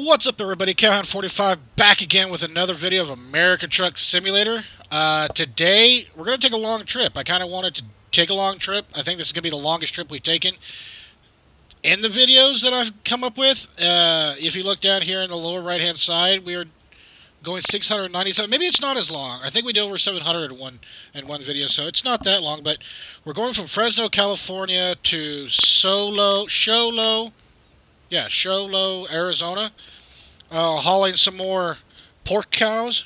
What's up, everybody? Cowhound45 back again with another video of American Truck Simulator. Today, we're going to take a long trip. I kind of wanted to take a long trip. I think this is going to be the longest trip we've taken in the videos that I've come up with. If you look down here in the lower right-hand side, we are going 697. Maybe it's not as long. I think we did over 700 in one video, so it's not that long. But we're going from Fresno, California to Show Low, Arizona, hauling some more pork cows,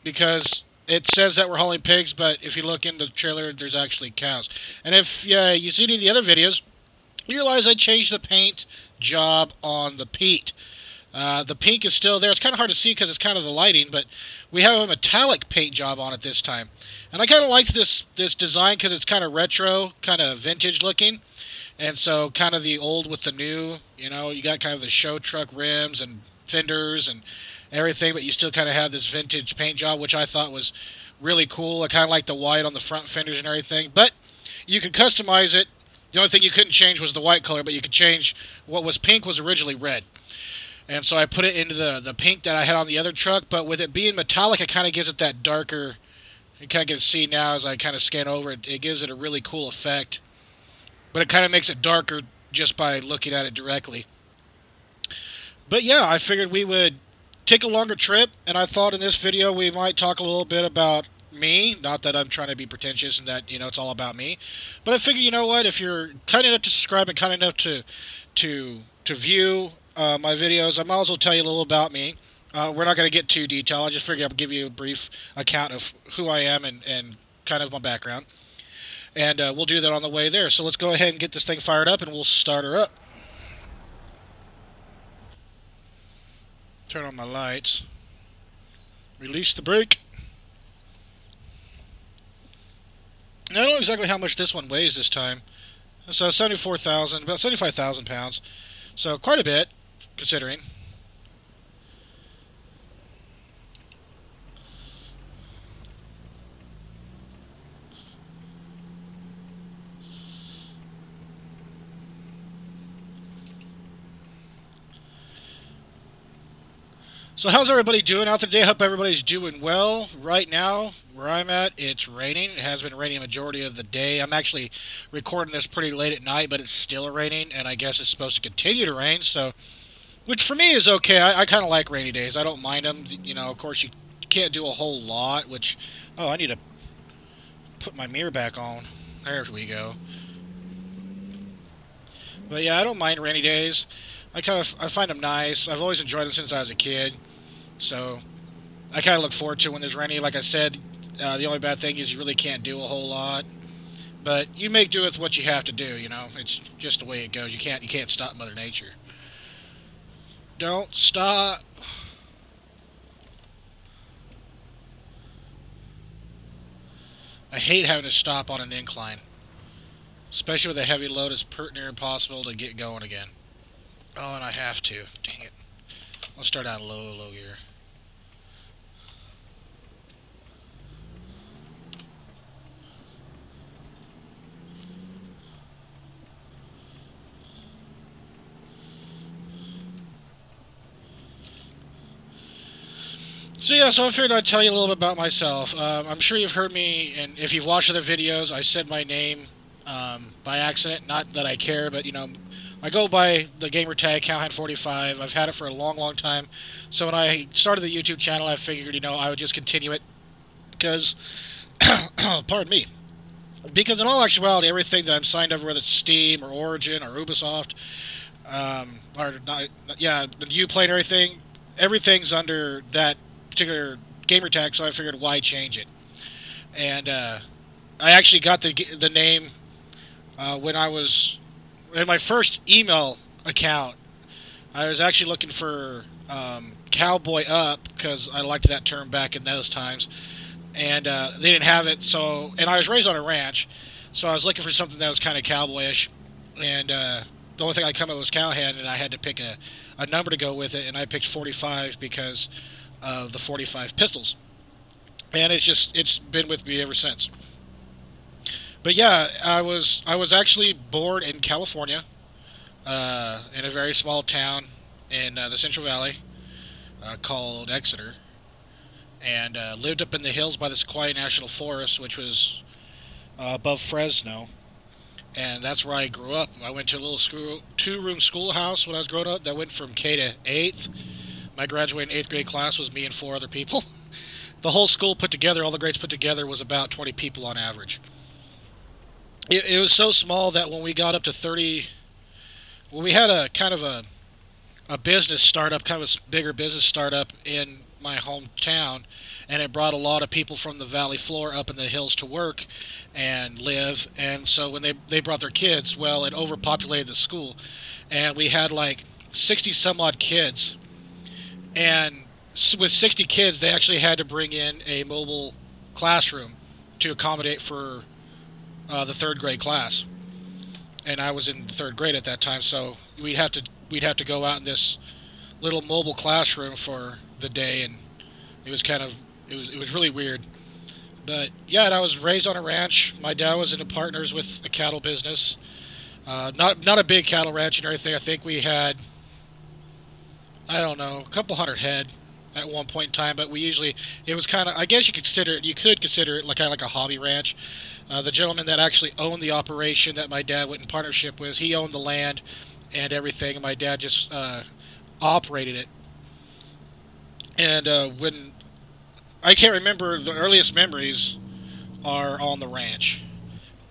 because it says that we're hauling pigs, but if you look in the trailer, there's actually cows. And if you see any of the other videos, you realize I changed the paint job on the Pete. The pink is still there. It's kind of hard to see because it's kind of the lighting, but we have a metallic paint job on it this time. And I kind of like this design because it's kind of retro, kind of vintage looking. And so kind of the old with the new, you got kind of the show truck rims and fenders and everything, but you still kind of have this vintage paint job, which I thought was really cool. I kind of like the white on the front fenders and everything, but you can customize it. The only thing you couldn't change was the white color, but you could change what was pink was originally red. And so I put it into the pink that I had on the other truck, but with it being metallic, it kind of gives it that darker, you kind of get to see now as I kind of scan over it, it gives it a really cool effect. But it kind of makes it darker just by looking at it directly. But yeah, I figured we would take a longer trip, and I thought in this video we might talk a little bit about me. Not that I'm trying to be pretentious and that, it's all about me. But I figured, what, if you're kind enough to subscribe and kind enough to view my videos, I might as well tell you a little about me. We're not going to get too detailed. I just figured I'd give you a brief account of who I am and kind of my background. And we'll do that on the way there. So let's go ahead and get this thing fired up, and we'll start her up. Turn on my lights. Release the brake. I don't know exactly how much this one weighs this time. So about 75,000 pounds. So quite a bit, considering. So how's everybody doing out there today? I hope everybody's doing well. Right now, where I'm at, it's raining. It has been raining a majority of the day. I'm actually recording this pretty late at night, but it's still raining, and I guess it's supposed to continue to rain, so, which for me is okay. I kind of like rainy days. I don't mind them. Of course, you can't do a whole lot, which, I need to put my mirror back on. There we go. But yeah, I don't mind rainy days. I find them nice. I've always enjoyed them since I was a kid. So I kind of look forward to when there's rainy. Like I said, the only bad thing is you really can't do a whole lot. But you make do with what you have to do, It's just the way it goes. You can't stop Mother Nature. Don't stop. I hate having to stop on an incline. Especially with a heavy load, it's pretty near impossible to get going again. Oh, and I have to. Dang it. Let's start out low gear. So I figured I'd tell you a little bit about myself. I'm sure you've heard me, and if you've watched other videos, I said my name by accident. Not that I care, but, I go by the gamer tag Cowhound45. I've had it for a long, long time. So when I started the YouTube channel, I figured, I would just continue it because, pardon me, because in all actuality, everything that I'm signed up with, it's Steam or Origin or Ubisoft, the Uplay and everything, everything's under that particular gamer tag. So I figured, why change it? And I actually got the name when I was in my first email account. I was actually looking for Cowboy Up because I liked that term back in those times, and they didn't have it. So, and I was raised on a ranch, so I was looking for something that was kind of cowboyish, and the only thing I come up with was Cowhand, and I had to pick a number to go with it, and I picked 45 because of the 45 pistols, and it's been with me ever since. But yeah, I was actually born in California, in a very small town in the Central Valley called Exeter, and lived up in the hills by the Sequoia National Forest, which was above Fresno. And that's where I grew up. I went to a little two-room schoolhouse when I was growing up that went from K to 8th. My graduating 8th grade class was me and 4 other people. The whole school put together, all the grades put together, was about 20 people on average. It was so small that when we got up to 30, when we had a kind of a business startup, kind of a bigger business startup in my hometown, and it brought a lot of people from the valley floor up in the hills to work and live. And so when they brought their kids, well, it overpopulated the school, and we had like 60 some odd kids. And with 60 kids, they actually had to bring in a mobile classroom to accommodate for the 3rd grade class. And I was in the 3rd grade at that time, so we'd have to go out in this little mobile classroom for the day, and it was it was really weird. But yeah, and I was raised on a ranch. My dad was in partners with a cattle business, not a big cattle ranch and everything. I think we had, I don't know, a couple hundred head at one point in time, but it was kind of, I guess you could consider it like kind of like a hobby ranch. The gentleman that actually owned the operation that my dad went in partnership with, he owned the land and everything, and my dad just operated it. And when I can't remember, the earliest memories are on the ranch,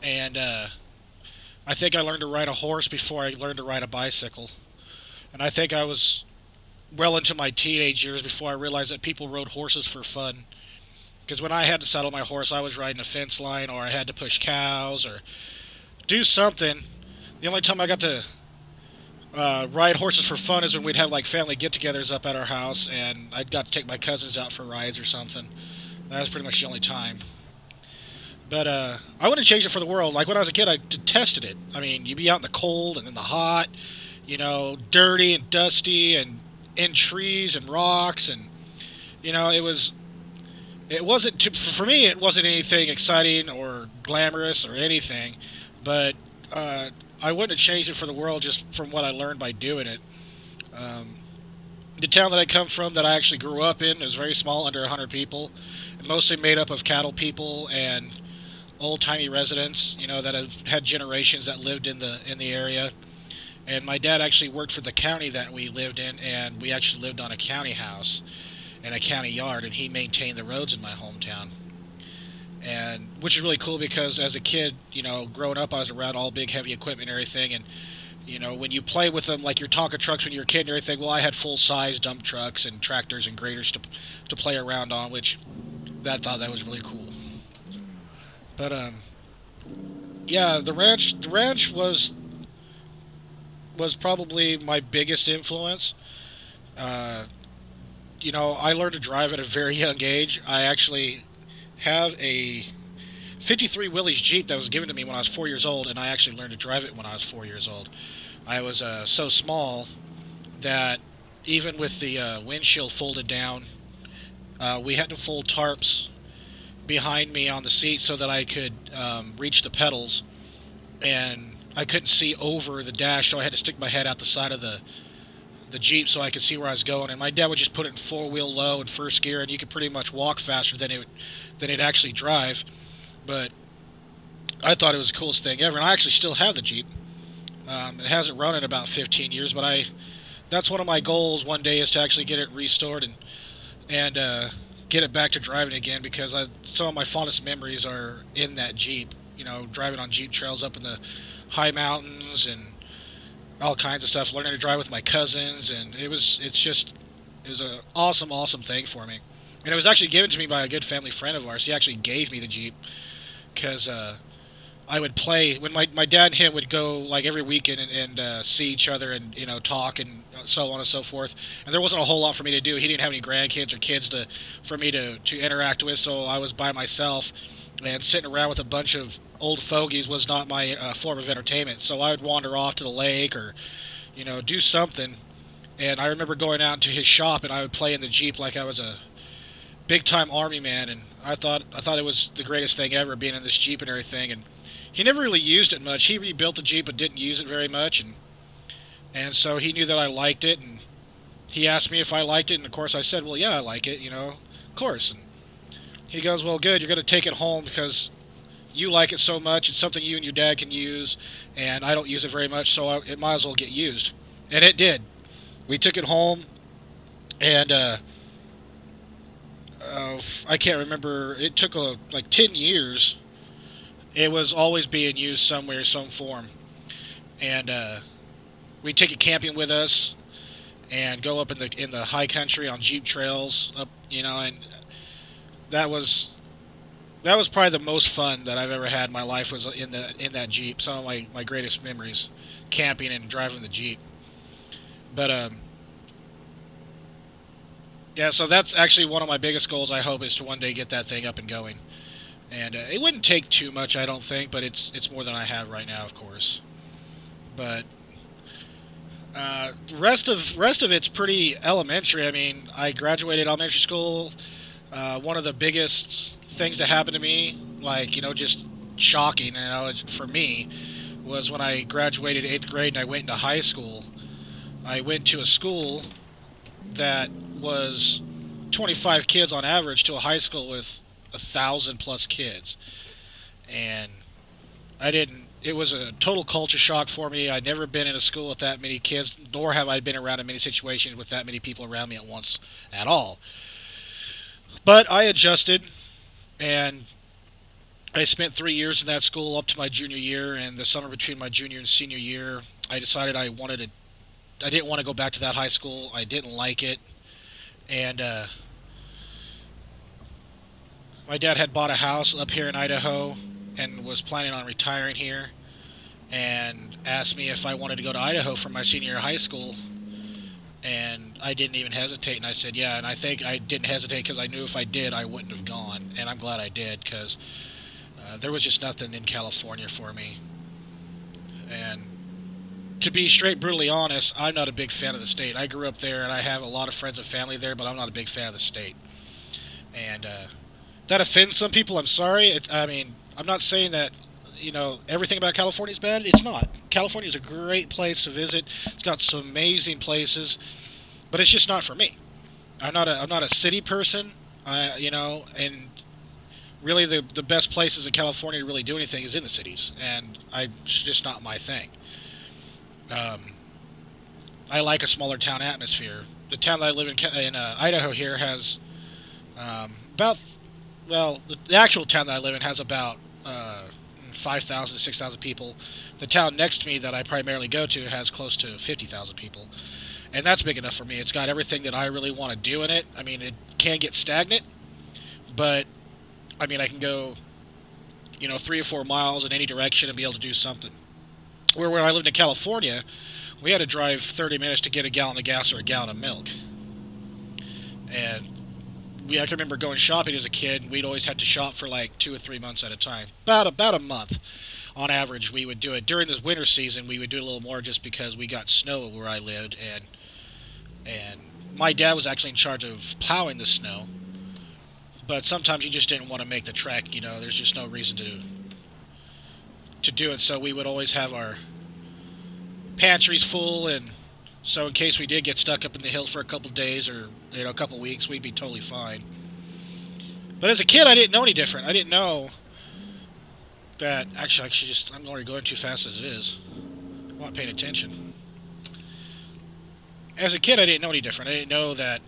and I think I learned to ride a horse before I learned to ride a bicycle, and I think I was well into my teenage years before I realized that people rode horses for fun. Because when I had to saddle my horse, I was riding a fence line, or I had to push cows, or do something. The only time I got to ride horses for fun is when we'd have like family get-togethers up at our house, and I'd got to take my cousins out for rides or something. That was pretty much the only time. But I wouldn't change it for the world. Like when I was a kid, I detested it. I mean, you'd be out in the cold and in the hot, dirty and dusty, and in trees and rocks, and it wasn't for me. It wasn't anything exciting or glamorous or anything, but I wouldn't have changed it for the world just from what I learned by doing it. The town that I come from, that I actually grew up in, is very small, under 100 people, mostly made up of cattle people and old-timey residents, that have had generations that lived in the area. And my dad actually worked for the county that we lived in, and we actually lived on a county house and a county yard, and he maintained the roads in my hometown. And which is really cool because as a kid, growing up, I was around all big, heavy equipment and everything, and when you play with them, like your Tonka trucks when you're a kid and everything, well, I had full-size dump trucks and tractors and graders to play around on, which I thought that was really cool. But yeah, the ranch was probably my biggest influence. I learned to drive at a very young age. I actually have a 53 Willys Jeep that was given to me when I was 4 years old, and I actually learned to drive it when I was 4 years old. I was so small that even with the windshield folded down, we had to fold tarps behind me on the seat so that I could reach the pedals, and I couldn't see over the dash, so I had to stick my head out the side of the Jeep so I could see where I was going. And my dad would just put it in 4-wheel low in first gear, and you could pretty much walk faster than it'd actually drive. But I thought it was the coolest thing ever, and I actually still have the Jeep. It hasn't run in about 15 years, but that's one of my goals one day, is to actually get it restored and get it back to driving again, because some of my fondest memories are in that Jeep. Driving on Jeep trails up in the high mountains and all kinds of stuff, learning to drive with my cousins, and it was an awesome thing for me. And it was actually given to me by a good family friend of ours. He actually gave me the Jeep because I would play when my dad and him would go like every weekend and see each other and talk and so on and so forth. And there wasn't a whole lot for me to do. He didn't have any grandkids or kids for me to interact with, so I was by myself. And sitting around with a bunch of old fogies was not my form of entertainment. So I would wander off to the lake or, do something. And I remember going out to his shop, and I would play in the Jeep like I was a big-time Army man. And I thought it was the greatest thing ever, being in this Jeep and everything. And he never really used it much. He rebuilt the Jeep but didn't use it very much. And so he knew that I liked it. And he asked me if I liked it, and of course I said, well, yeah, I like it, of course. And he goes, well, good, you're going to take it home because you like it so much. It's something you and your dad can use, and I don't use it very much, so it might as well get used. And it did. We took it home, and I can't remember. It took like 10 years. It was always being used somewhere, some form. And we'd take it camping with us and go up in the high country on Jeep trails up, and that was probably the most fun that I've ever had in my life, was in that Jeep. Some of my greatest memories, camping and driving the Jeep. But yeah, so that's actually one of my biggest goals, I hope, is to one day get that thing up and going. And it wouldn't take too much, I don't think, but it's more than I have right now, of course. But rest of it's pretty elementary. I mean, I graduated elementary school. One of the biggest things that happened to me, like, just shocking, for me, was when I graduated 8th grade and I went into high school. I went to a school that was 25 kids on average to a high school with 1,000 plus kids. And it was a total culture shock for me. I'd never been in a school with that many kids, nor have I been around in many situations with that many people around me at once at all. But I adjusted, and I spent 3 years in that school up to my junior year, and the summer between my junior and senior year, I decided I didn't want to go back to that high school. I didn't like it. And my dad had bought a house up here in Idaho and was planning on retiring here, and asked me if I wanted to go to Idaho for my senior year of high school. And I didn't even hesitate, and I said yeah. And I think I didn't hesitate because I knew if I did, I wouldn't have gone. And I'm glad I did, because there was just nothing in California for me. And to be straight brutally honest, I'm not a big fan of the state. I grew up there, and I have a lot of friends and family there, but I'm not a big fan of the state. And that offends some people. I'm sorry. I'm not saying that everything about California is bad. It's not. California is a great place to visit. It's got some amazing places, but it's just not for me. I'm not a city person. And really the best places in California to really do anything is in the cities, and it's just not my thing. I like a smaller town atmosphere. The town that I live in Idaho here has the actual town that I live in has about 5,000, 6,000 people. The town next to me that I primarily go to has close to 50,000 people. And that's big enough for me. It's got everything that I really want to do in it. I mean, it can get stagnant, but I can go, 3 or 4 miles in any direction and be able to do something. Where I lived in California, we had to drive 30 minutes to get a gallon of gas or a gallon of milk. And I can remember going shopping as a kid, and we'd always had to shop for like 2 or 3 months at a time. About a month on average we would do it. During the winter season we would do it a little more, just because we got snow where I lived, and my dad was actually in charge of plowing the snow. But sometimes you just didn't want to make the trek, there's just no reason to do it. So we would always have our pantries full, and so in case we did get stuck up in the hills for a couple of days or a couple of weeks, we'd be totally fine. But as a kid, I didn't know any different. I didn't know that I'm already going too fast as it is. I'm not paying attention. As a kid, I didn't know any different. I didn't know that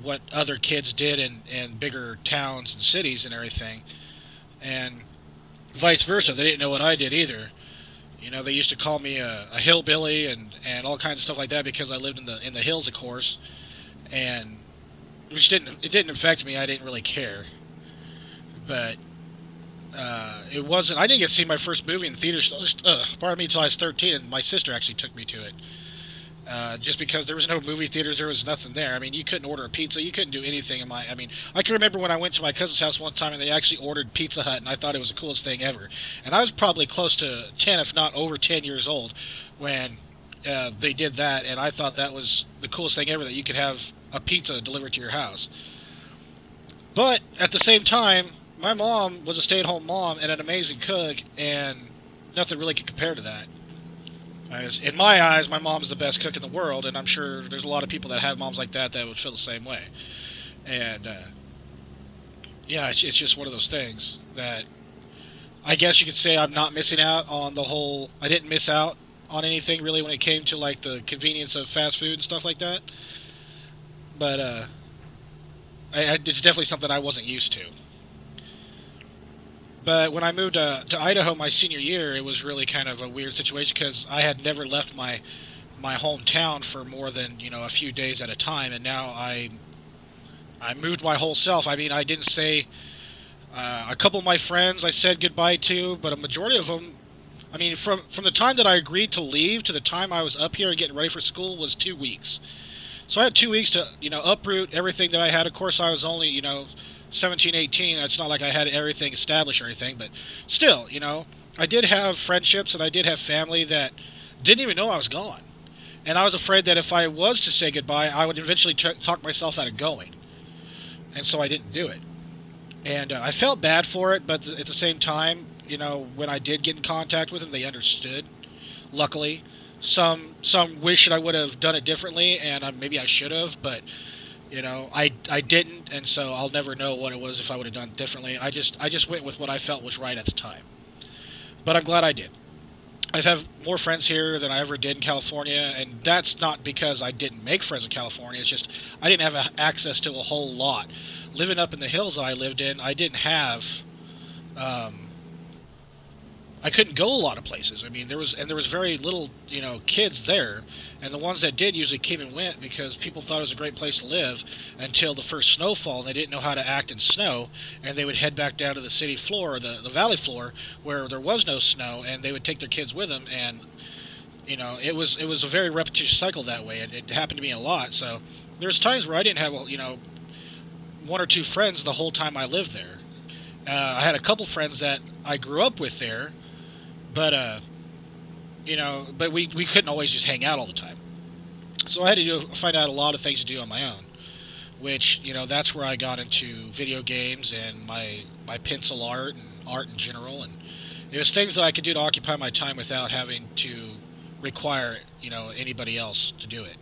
what other kids did in bigger towns and cities and everything, and vice versa. They didn't know what I did either. They used to call me a hillbilly and all kinds of stuff like that because I lived in the hills, of course, and it didn't affect me. I didn't really care. But it wasn't. I didn't get to see my first movie in theaters. Pardon me, until I was 13, and my sister actually took me to it. Just because there was no movie theaters, there was nothing there. You couldn't order a pizza. You couldn't do anything I can remember when I went to my cousin's house one time and they actually ordered Pizza Hut, and I thought it was the coolest thing ever. And I was probably close to 10, if not over 10 years old when they did that, and I thought that was the coolest thing ever, that you could have a pizza delivered to your house. But at the same time, my mom was a stay-at-home mom and an amazing cook, and nothing really could compare to that. As in my eyes, my mom's the best cook in the world, and I'm sure there's a lot of people that have moms like that would feel the same way. And yeah, it's just one of those things that I guess you could say I'm not missing out on the whole. I didn't miss out on anything really when it came to like the convenience of fast food and stuff like that. But it's definitely something I wasn't used to. But when I moved to Idaho my senior year, it was really kind of a weird situation because I had never left my hometown for more than a few days at a time, and now I moved my whole self. I mean, I didn't say a couple of my friends I said goodbye to, but a majority of them. I mean, from the time that I agreed to leave to the time I was up here and getting ready for school was 2 weeks. So I had 2 weeks to uproot everything that I had. Of course, I was only 17, 18. It's not like I had everything established or anything, but still, I did have friendships and I did have family that didn't even know I was gone. And I was afraid that if I was to say goodbye, I would eventually talk myself out of going. And so I didn't do it. And I felt bad for it, but at the same time, when I did get in contact with them, they understood. Luckily, some wish that I would have done it differently, and maybe I should have, but I didn't, and so I'll never know what it was if I would have done it differently. I just went with what I felt was right at the time. But I'm glad I did. I have more friends here than I ever did in California, and that's not because I didn't make friends in California. It's just I didn't have access to a whole lot. Living up in the hills that I lived in, I didn't have. I couldn't go a lot of places. I mean, there was very little, kids there, and the ones that did usually came and went because people thought it was a great place to live until the first snowfall, and they didn't know how to act in snow, and they would head back down to the city floor, the valley floor, where there was no snow, and they would take their kids with them, and it was a very repetitious cycle that way. It happened to me a lot. So there's times where I didn't have one or two friends the whole time I lived there. I had a couple friends that I grew up with there. But but we couldn't always just hang out all the time. So I had to find out a lot of things to do on my own, which that's where I got into video games and my pencil art and art in general, and it was things that I could do to occupy my time without having to require anybody else to do it.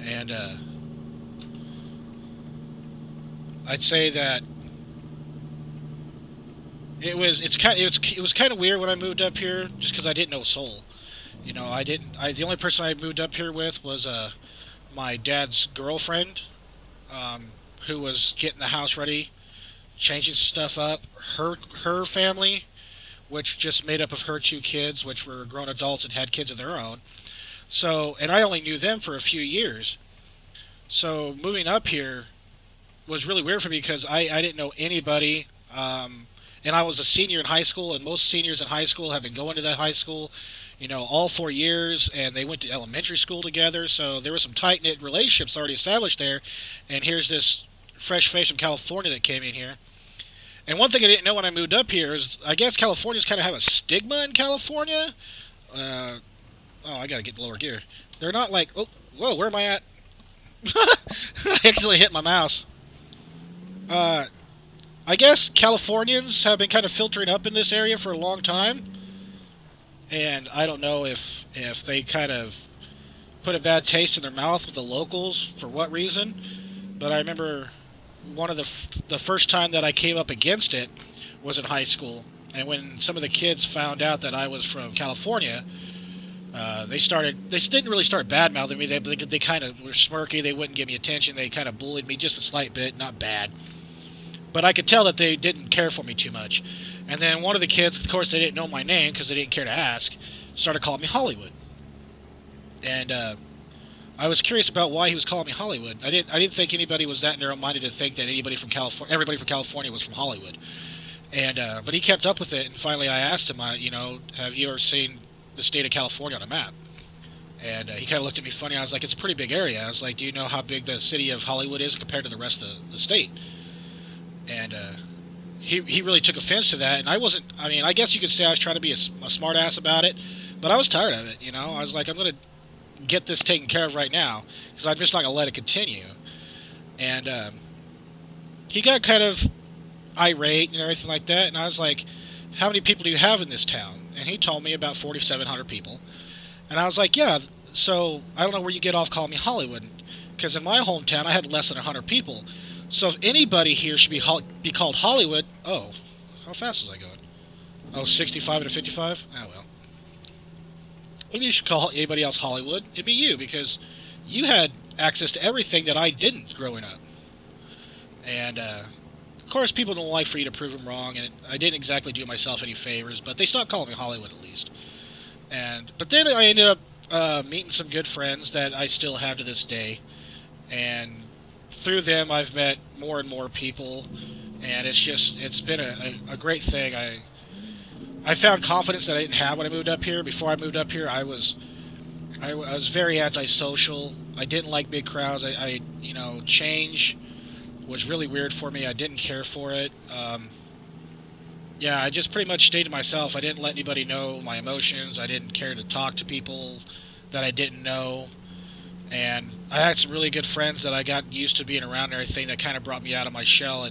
And I'd say that it was kind of weird when I moved up here, just because I didn't know a soul. The only person I moved up here with was my dad's girlfriend, who was getting the house ready, changing stuff up. Her family, which just made up of her two kids, which were grown adults and had kids of their own. So, and I only knew them for a few years. So moving up here was really weird for me because I didn't know anybody. And I was a senior in high school, and most seniors in high school have been going to that high school, all 4 years, and they went to elementary school together, so there were some tight-knit relationships already established there, and here's this fresh face from California that came in here. And one thing I didn't know when I moved up here is, I guess Californians kind of have a stigma in California. I gotta get lower gear. They're not like, oh, whoa, where am I at? I actually hit my mouse. I guess Californians have been kind of filtering up in this area for a long time, and I don't know if they kind of put a bad taste in their mouth with the locals for what reason, but I remember one of the first time that I came up against it was in high school, and when some of the kids found out that I was from California, they didn't really start bad-mouthing me. They kind of were smirky. They wouldn't give me attention. They kind of bullied me just a slight bit, not bad. But I could tell that they didn't care for me too much. And then one of the kids, of course, they didn't know my name because they didn't care to ask, started calling me Hollywood. And I was curious about why he was calling me Hollywood. I didn't think anybody was that narrow-minded to think that everybody from California was from Hollywood. And but he kept up with it, and finally I asked him, have you ever seen the state of California on a map? And he kind of looked at me funny. I was like, it's a pretty big area. I was like, do you know how big the city of Hollywood is compared to the rest of the state? And he really took offense to that, and I guess you could say I was trying to be a smart ass about it, but I was tired of it, I was like, I'm going to get this taken care of right now, because I'm just not going to let it continue. And he got kind of irate and everything like that, and I was like, how many people do you have in this town? And he told me about 4,700 people. And I was like, yeah, so I don't know where you get off calling me Hollywood. Because in my hometown, I had less than 100 people. So if anybody here should be called Hollywood, oh, how fast is I going? Oh, 65 to 55? Oh, well. Maybe you should call anybody else Hollywood. It'd be you, because you had access to everything that I didn't growing up. And, of course, people don't like for you to prove them wrong, and I didn't exactly do myself any favors, but they stopped calling me Hollywood at least. But then I ended up meeting some good friends that I still have to this day, and through them I've met more and more people, and it's been a great thing. I found confidence that I didn't have when I moved up here. Before I moved up here, I was very antisocial. I didn't like big crowds. Change was really weird for me. I didn't care for it. I just pretty much stayed to myself. I didn't let anybody know my emotions. I didn't care to talk to people that I didn't know. And I had some really good friends that I got used to being around and everything that kind of brought me out of my shell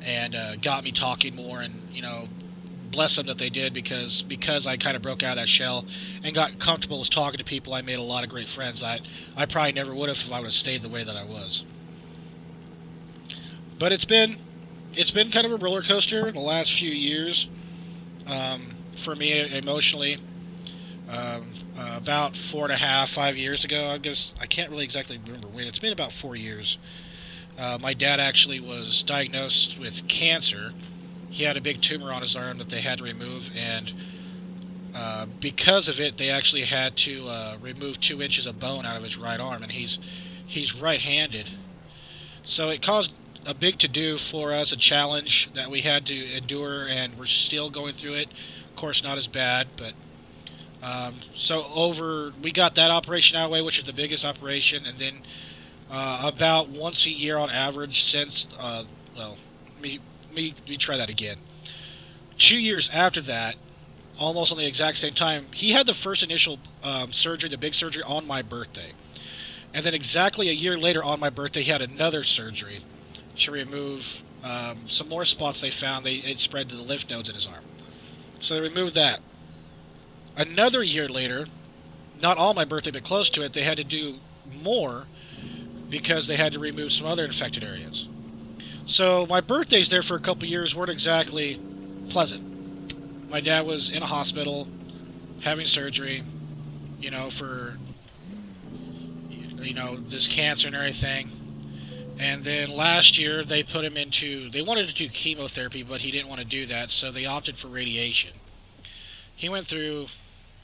and got me talking more. And, bless them that they did, because I kind of broke out of that shell and got comfortable with talking to people. I made a lot of great friends that I probably never would have if I would have stayed the way that I was. But it's been kind of a roller coaster in the last few years for me emotionally. About 5 years ago, I guess, I can't really exactly remember when. It's been about 4 years. My dad actually was diagnosed with cancer. He had a big tumor on his arm that they had to remove, and because of it, they actually had to remove 2 inches of bone out of his right arm, and he's right-handed. So it caused a big to-do for us, a challenge that we had to endure, and we're still going through it. Of course, not as bad, but we got that operation out of the way, which is the biggest operation, and then about once a year on average since, let me try that again. 2 years after that, almost on the exact same time, he had the first initial surgery, the big surgery, on my birthday. And then exactly a year later on my birthday, he had another surgery to remove some more spots they found. It spread to the lymph nodes in his arm. So they removed that. Another year later, not on my birthday but close to it, they had to do more because they had to remove some other infected areas. So my birthdays there for a couple years weren't exactly pleasant. My dad was in a hospital having surgery, for this cancer and everything. And then last year they wanted to do chemotherapy, but he didn't want to do that, so they opted for radiation. He went through,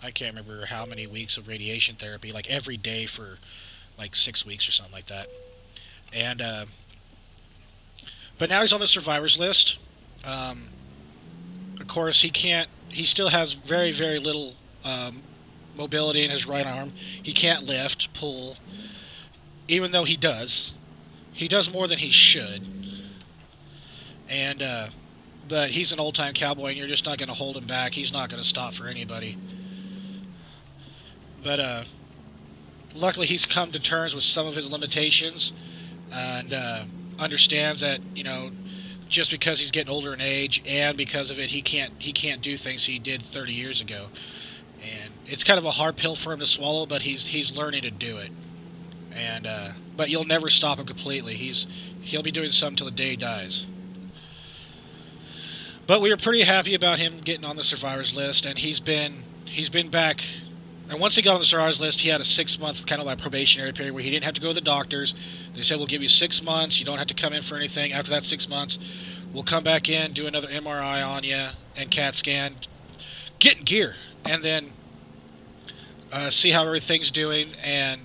I can't remember how many weeks of radiation therapy, like every day for like 6 weeks or something like that. And but now he's on the survivors list. Of course, he still has very, very little mobility in his right arm. He can't lift, pull, even though he does. He does more than he should. And, but he's an old-time cowboy, and you're just not going to hold him back. He's not going to stop for anybody. But, luckily he's come to terms with some of his limitations, and, understands that, just because he's getting older in age, and because of it, he can't do things he did 30 years ago. And it's kind of a hard pill for him to swallow, but he's learning to do it. And but you'll never stop him completely. He'll be doing something till the day he dies. But we were pretty happy about him getting on the survivors list, and he's been back. And once he got on the survivors list, he had a 6-month kind of like probationary period where he didn't have to go to the doctors. They said, we'll give you 6 months. You don't have to come in for anything. After that 6 months, we'll come back in, do another MRI on you and CAT scan, get in gear, and then see how everything's doing, and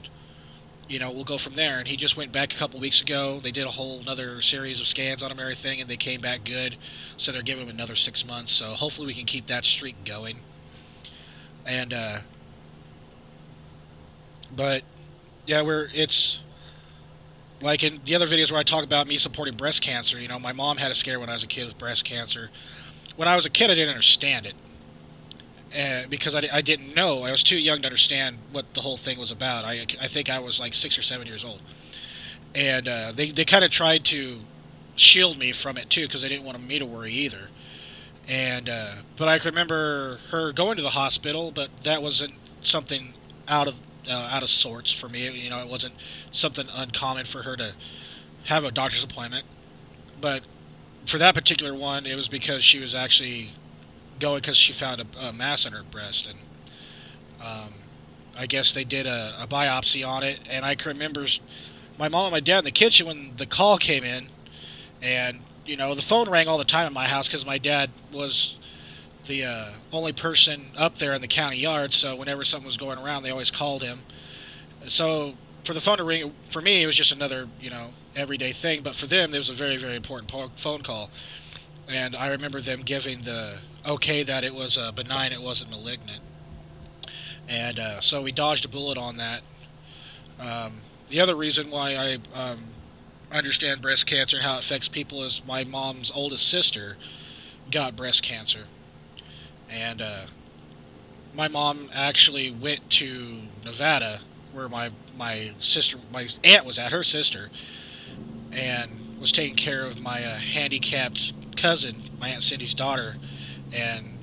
we'll go from there. And he just went back a couple weeks ago. They did a whole another series of scans on him and everything, and they came back good. So they're giving him another 6 months. So hopefully we can keep that streak going. And but yeah, it's like in the other videos where I talk about me supporting breast cancer. My mom had a scare when I was a kid with breast cancer. When I was a kid, I didn't understand it. Because I didn't know. I was too young to understand what the whole thing was about. I think I was like 6 or 7 years old. And they kind of tried to shield me from it too, because they didn't want me to worry either. And but I could remember her going to the hospital, but that wasn't something out of sorts for me. You know, it wasn't something uncommon for her to have a doctor's appointment. But for that particular one, it was because she was actually going because she found a mass in her breast, and um, I guess they did a biopsy on it. And I can remember my mom and my dad in the kitchen when the call came in, and you know the phone rang all the time in my house because my dad was the only person up there in the county yard. So whenever something was going around, they always called him. So for the phone to ring, for me, it was just another, everyday thing. But for them, it was a very, very important phone call. And I remember them giving the okay that it was benign, it wasn't malignant. And so we dodged a bullet on that. The other reason why I understand breast cancer and how it affects people is my mom's oldest sister got breast cancer. And my mom actually went to Nevada where my aunt was at, her sister, and was taking care of my handicapped cousin, my Aunt Cindy's daughter, and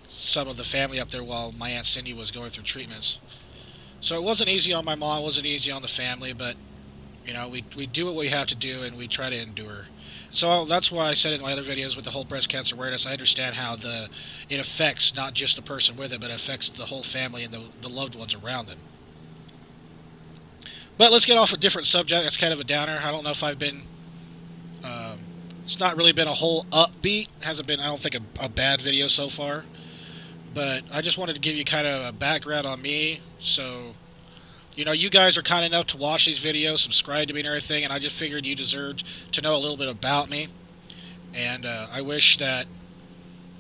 some of the family up there while my Aunt Cindy was going through treatments. So it wasn't easy on my mom, it wasn't easy on the family, but we do what we have to do, and we try to endure. So that's why I said in my other videos with the whole breast cancer awareness, I understand how it affects not just the person with it, but it affects the whole family and the loved ones around them. But let's get off a different subject. That's kind of a downer. I don't know if I've been... it's not really been a whole upbeat. It hasn't been, I don't think, a bad video so far. But I just wanted to give you kind of a background on me. So, you guys are kind enough to watch these videos, subscribe to me and everything, and I just figured you deserved to know a little bit about me. And I wish that...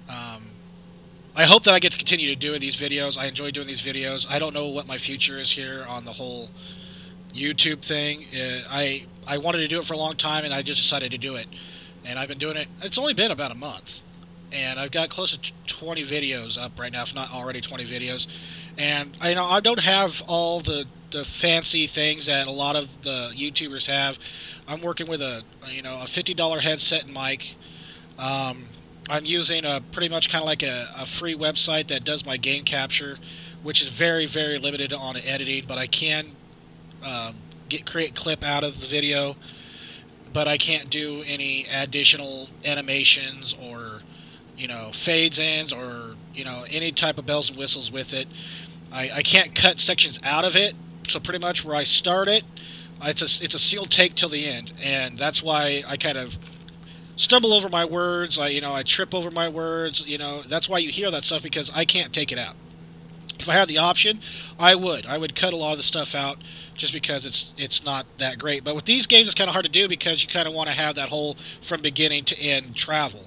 I hope that I get to continue to do these videos. I enjoy doing these videos. I don't know what my future is here on the whole YouTube thing. I wanted to do it for a long time, and I just decided to do it. And I've been doing it. It's only been about a month. And I've got close to 20 videos up right now, if not already 20 videos. And I don't have all the fancy things that a lot of the YouTubers have. I'm working with a $50 headset and mic. I'm using pretty much kind of like a free website that does my game capture, which is very, very limited on editing, but I can create clip out of the video, but I can't do any additional animations or fades ins or any type of bells and whistles with it. I can't cut sections out of it, so pretty much where I start it, it's a sealed take till the end, and that's why I kind of stumble over my words. I trip over my words. That's why you hear that stuff, because I can't take it out. If I had the option, I would cut a lot of the stuff out just because it's not that great. But with these games, it's kind of hard to do because you kind of want to have that whole from beginning to end travel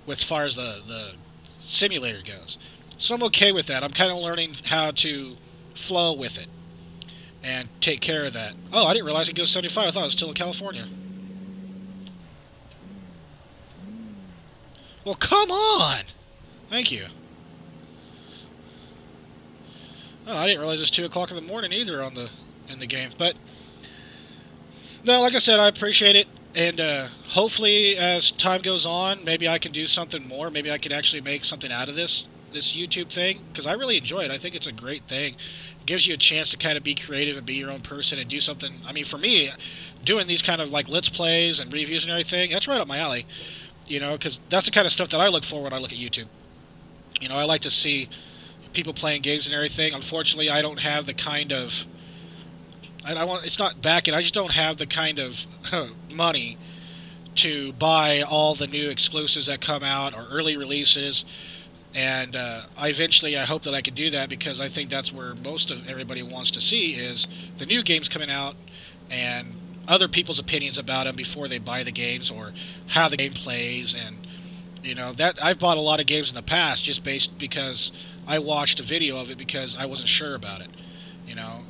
as far as the simulator goes. So I'm okay with that. I'm kind of learning how to flow with it and take care of that. Oh, I didn't realize it goes 75. I thought it was still in California. Well, come on! Thank you. Oh, I didn't realize it's 2 o'clock in the morning either in the game. But no, like I said, I appreciate it, and hopefully as time goes on, maybe I can do something more. Maybe I could actually make something out of this YouTube thing, because I really enjoy it. I think it's a great thing. It gives you a chance to kind of be creative and be your own person and do something. I mean, for me, doing these kind of like Let's Plays and reviews and everything, that's right up my alley. Because that's the kind of stuff that I look for when I look at YouTube. I like to see people playing games and everything. Unfortunately, I don't have the kind of... it's not backing. I just don't have the kind of money to buy all the new exclusives that come out or early releases. And I hope that I can do that, because I think that's where most of everybody wants to see is the new games coming out and other people's opinions about them before they buy the games, or how the game plays. And that I've bought a lot of games in the past just because I watched a video of it because I wasn't sure about it.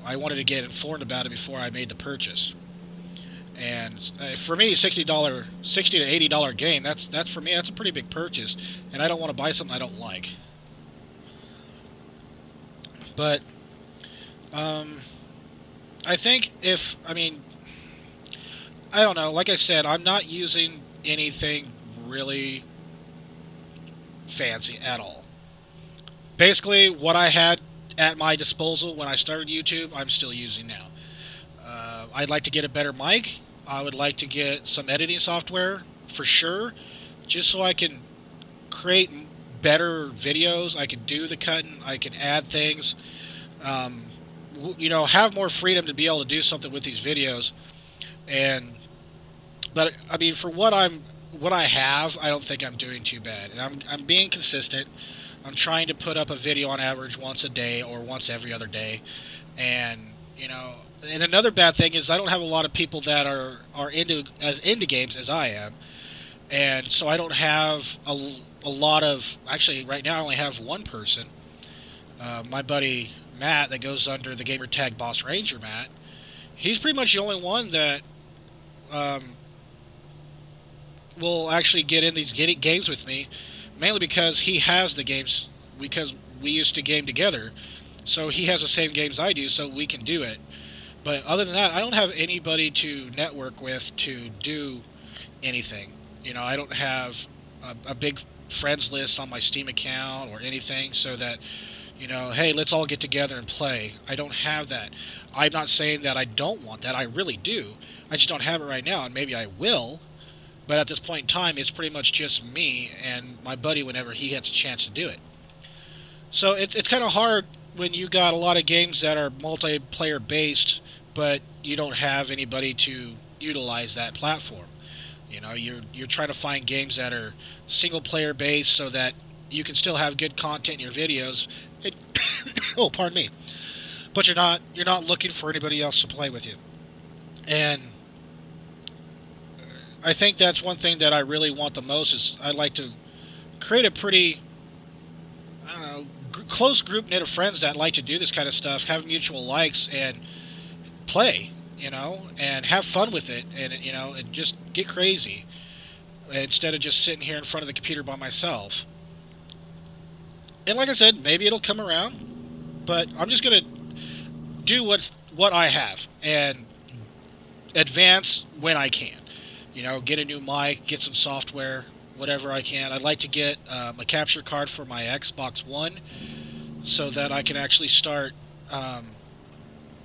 I wanted to get informed about it before I made the purchase. And for me, $60 to $80 game, that's for me, that's a pretty big purchase, and I don't want to buy something I don't like. But I think I don't know, like I said, I'm not using anything really fancy at all. Basically, what I had at my disposal when I started YouTube, I'm still using now. I'd like to get a better mic. I would like to get some editing software for sure, just so I can create better videos. I can do the cutting. I can add things. Um, have more freedom to be able to do something with these videos. But I mean, for what I have, I don't think I'm doing too bad, and I'm being consistent. I'm trying to put up a video on average once a day or once every other day, and and another bad thing is I don't have a lot of people that are into games as I am, and so I don't have a lot of, actually right now I only have one person, my buddy Matt, that goes under the gamer tag Boss Ranger Matt. He's pretty much the only one that will actually get in these games with me, mainly because he has the games, because we used to game together. So he has the same games I do, so we can do it. But other than that, I don't have anybody to network with to do anything. I don't have a big friends list on my Steam account or anything so that, hey, let's all get together and play. I don't have that. I'm not saying that I don't want that. I really do. I just don't have it right now, and maybe I will. But at this point in time, it's pretty much just me and my buddy whenever he gets a chance to do it. So it's kind of hard when you got a lot of games that are multiplayer based, but you don't have anybody to utilize that platform. You're trying to find games that are single player based so that you can still have good content in your videos. Oh, pardon me. But you're not looking for anybody else to play with you. And I think that's one thing that I really want the most is I'd like to create a pretty, I don't know, close group knit of friends that like to do this kind of stuff, have mutual likes, and play, and have fun with it, and just get crazy instead of just sitting here in front of the computer by myself. And like I said, maybe it'll come around, but I'm just gonna do what I have and advance when I can. Get a new mic, get some software, whatever I can. I'd like to get a capture card for my Xbox One so that I can actually start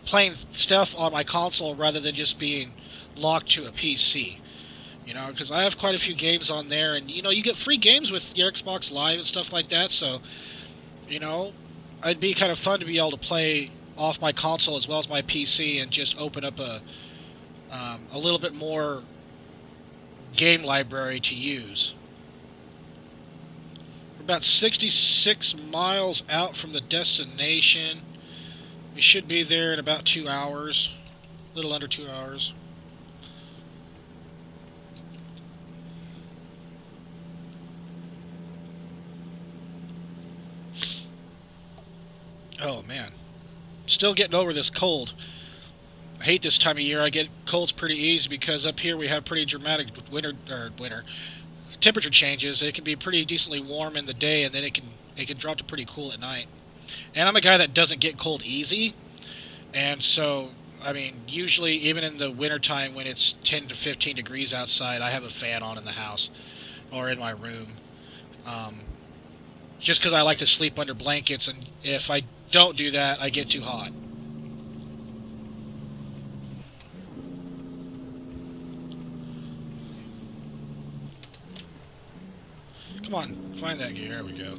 playing stuff on my console rather than just being locked to a PC. Because I have quite a few games on there, and you get free games with your Xbox Live and stuff like that. So, it'd be kind of fun to be able to play off my console as well as my PC and just open up a little bit more game library to use. We're about 66 miles out from the destination. We should be there in about 2 hours, a little under 2 hours. Oh man, still getting over this cold. I hate this time of year. I get colds pretty easy because up here we have pretty dramatic winter temperature changes. It can be pretty decently warm in the day, and then it can drop to pretty cool at night. And I'm a guy that doesn't get cold easy, and so I mean, usually even in the wintertime when it's 10 to 15 degrees outside, I have a fan on in the house or in my room, just because I like to sleep under blankets, and if I don't do that, I get too hot. Come on, find that gear. There we go.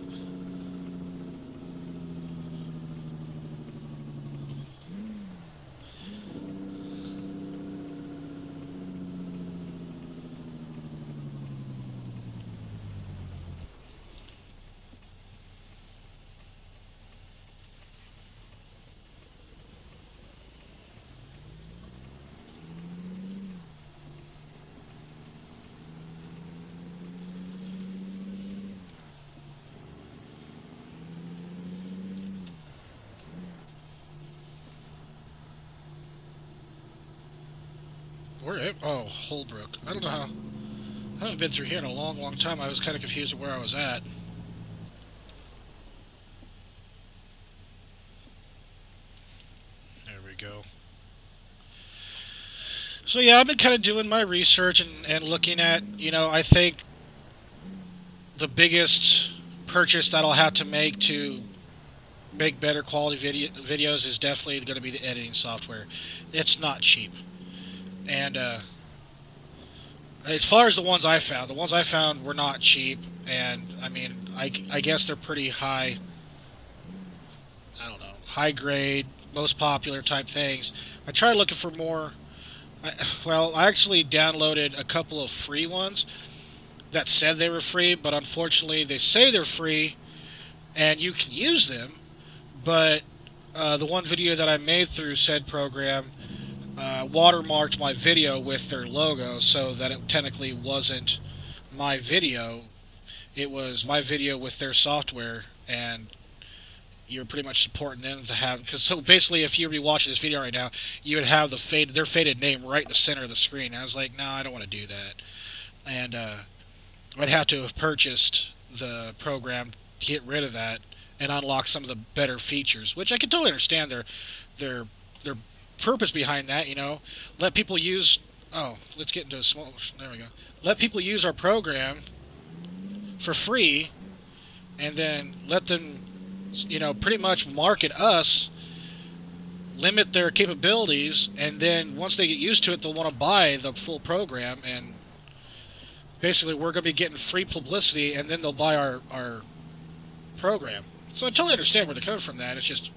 Where? Oh, Holbrook. I don't know how. I haven't been through here in a long, long time. I was kind of confused at where I was at. There we go. So yeah, I've been kind of doing my research and looking at, I think the biggest purchase that I'll have to make to make better quality videos is definitely going to be the editing software. It's not cheap. And as far as the ones I found were not cheap. And I mean, I guess they're pretty high. I don't know, high grade, most popular type things. I tried looking for more. I actually downloaded a couple of free ones that said they were free, but unfortunately they say they're free and you can use them. But the one video that I made through said program watermarked my video with their logo, so that it technically wasn't my video. It was my video with their software, and you're pretty much supporting them to have, because so basically if you were watching this video right now, you would have their faded name right in the center of the screen. And I was like, no, I don't want to do that. And I'd have to have purchased the program to get rid of that and unlock some of the better features, which I can totally understand their purpose behind that. Let people use. Oh, let's get into a small. There we go. Let people use our program for free, and then let them, pretty much market us, limit their capabilities, and then once they get used to it, they'll want to buy the full program, and basically we're going to be getting free publicity, and then they'll buy our program. So I totally understand where they're coming from. That it's just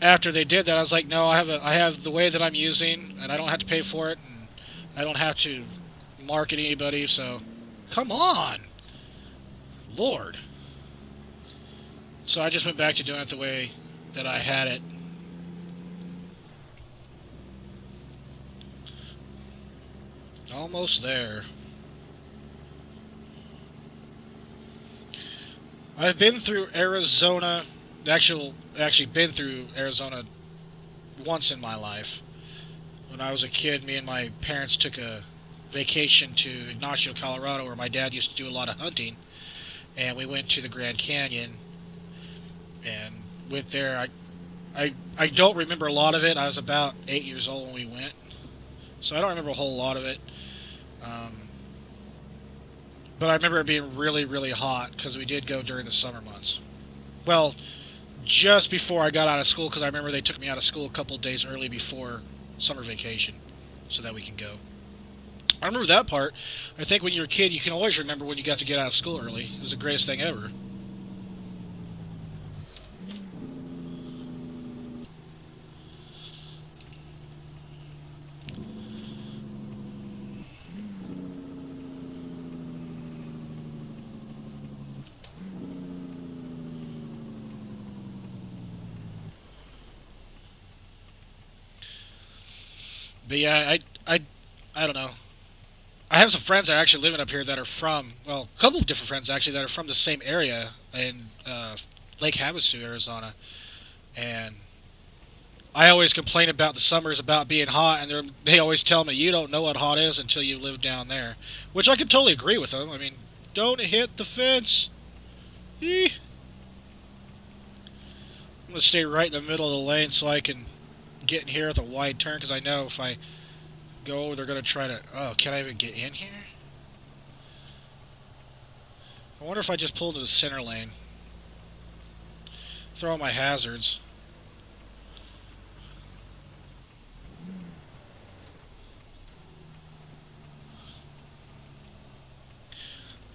after they did that, I was like, no, I have the way that I'm using, and I don't have to pay for it, and I don't have to market anybody. So come on, Lord. So I just went back to doing it the way that I had it. Almost there. I've been through Arizona. Actually been through Arizona once in my life. When I was a kid, me and my parents took a vacation to Ignacio, Colorado, where my dad used to do a lot of hunting. And we went to the Grand Canyon and went there. I don't remember a lot of it. I was about 8 years old when we went, so I don't remember a whole lot of it. But I remember it being really, really hot because we did go during the summer months. Well, just before I got out of school, because I remember they took me out of school a couple of days early before summer vacation so that we could go. I remember that part. I think when you're a kid, you can always remember when you got to get out of school early. It was the greatest thing ever. But yeah, I don't know. I have some friends that are actually living up here that are from, well, a couple of different friends actually that are from the same area in Lake Havasu, Arizona. And I always complain about the summers about being hot, and they always tell me, you don't know what hot is until you live down there. Which I can totally agree with them. I mean, don't hit the fence. Eeh. I'm going to stay right in the middle of the lane so I can get in here with a wide turn, because I know if I go, they're going to try to... Oh, can I even get in here? I wonder if I just pull into the center lane. Throw on my hazards.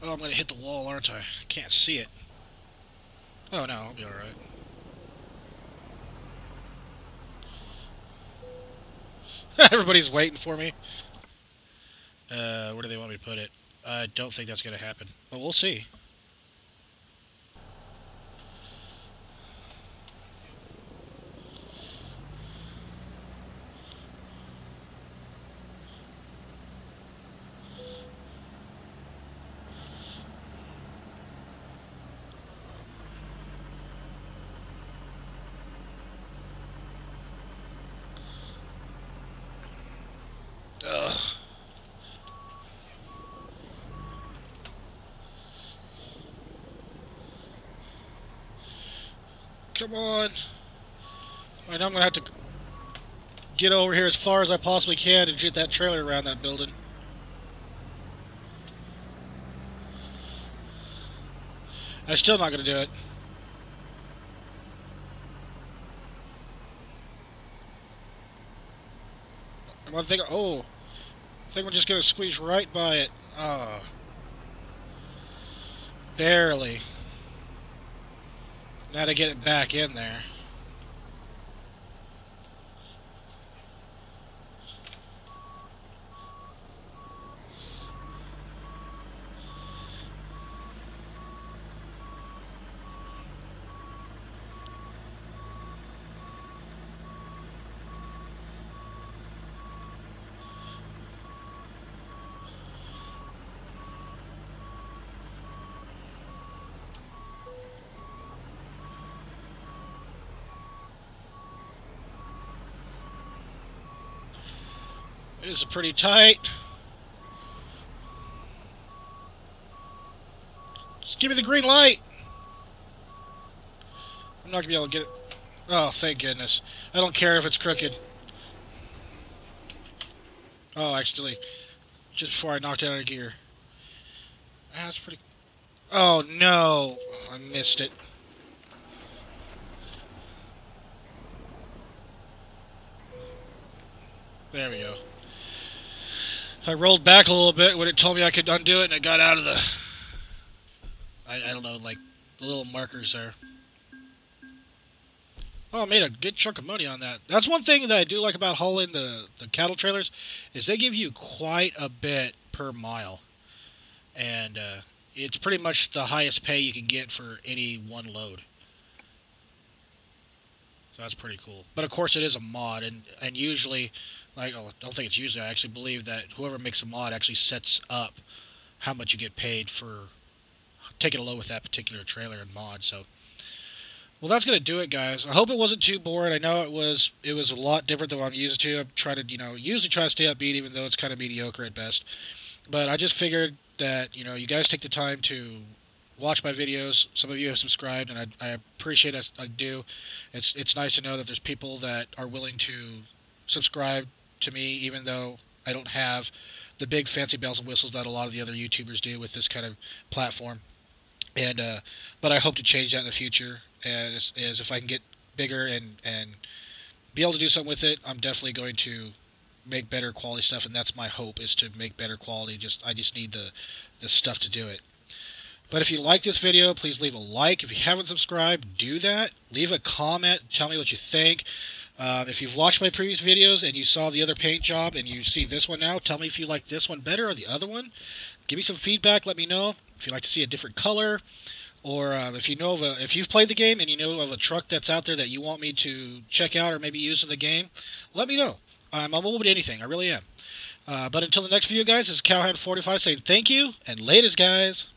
Oh, I'm going to hit the wall, aren't I? I can't see it. Oh, no, I'll be alright. Everybody's waiting for me. Where do they want me to put it? I don't think that's going to happen. But we'll see. Ugh. Come on. I know I'm going to have to get over here as far as I possibly can to get that trailer around that building. I'm still not going to do it. Come on, oh, I think we're just gonna squeeze right by it. Oh, barely. Now to get it back in there. This is pretty tight. Just give me the green light. I'm not gonna be able to get it. Oh, thank goodness. I don't care if it's crooked. Oh, actually, just before I knocked it out of gear. That's pretty... Oh, no. I missed it. There we go. I rolled back a little bit when it told me I could undo it, and it got out of the... I don't know, like, the little markers there. Oh, I made a good chunk of money on that. That's one thing that I do like about hauling the cattle trailers, is they give you quite a bit per mile. And it's pretty much the highest pay you can get for any one load. So that's pretty cool. But of course it is a mod, and usually, like, I don't think it's usually, I actually believe that whoever makes a mod actually sets up how much you get paid for taking a load with that particular trailer and mod. So, well, that's gonna do it, guys. I hope it wasn't too boring. I know it was a lot different than what I'm used to. I'm trying to, usually try to stay upbeat, even though it's kind of mediocre at best. But I just figured that, you guys take the time to watch my videos. Some of you have subscribed, and I appreciate it. I do. It's nice to know that there's people that are willing to subscribe to me, even though I don't have the big fancy bells and whistles that a lot of the other YouTubers do with this kind of platform. And but I hope to change that in the future. As if I can get bigger and be able to do something with it, I'm definitely going to make better quality stuff, and that's my hope, is to make better quality. I just need the stuff to do it. But if you like this video, please leave a like. If you haven't subscribed, do that. Leave a comment. Tell me what you think. If you've watched my previous videos and you saw the other paint job and you see this one now, tell me if you like this one better or the other one. Give me some feedback. Let me know if you'd like to see a different color, or if you know of if you've played the game and you know of a truck that's out there that you want me to check out or maybe use in the game. Let me know. I'm open to anything. I really am. But until the next video, guys, this is Cowhand45 saying thank you, and latest, guys.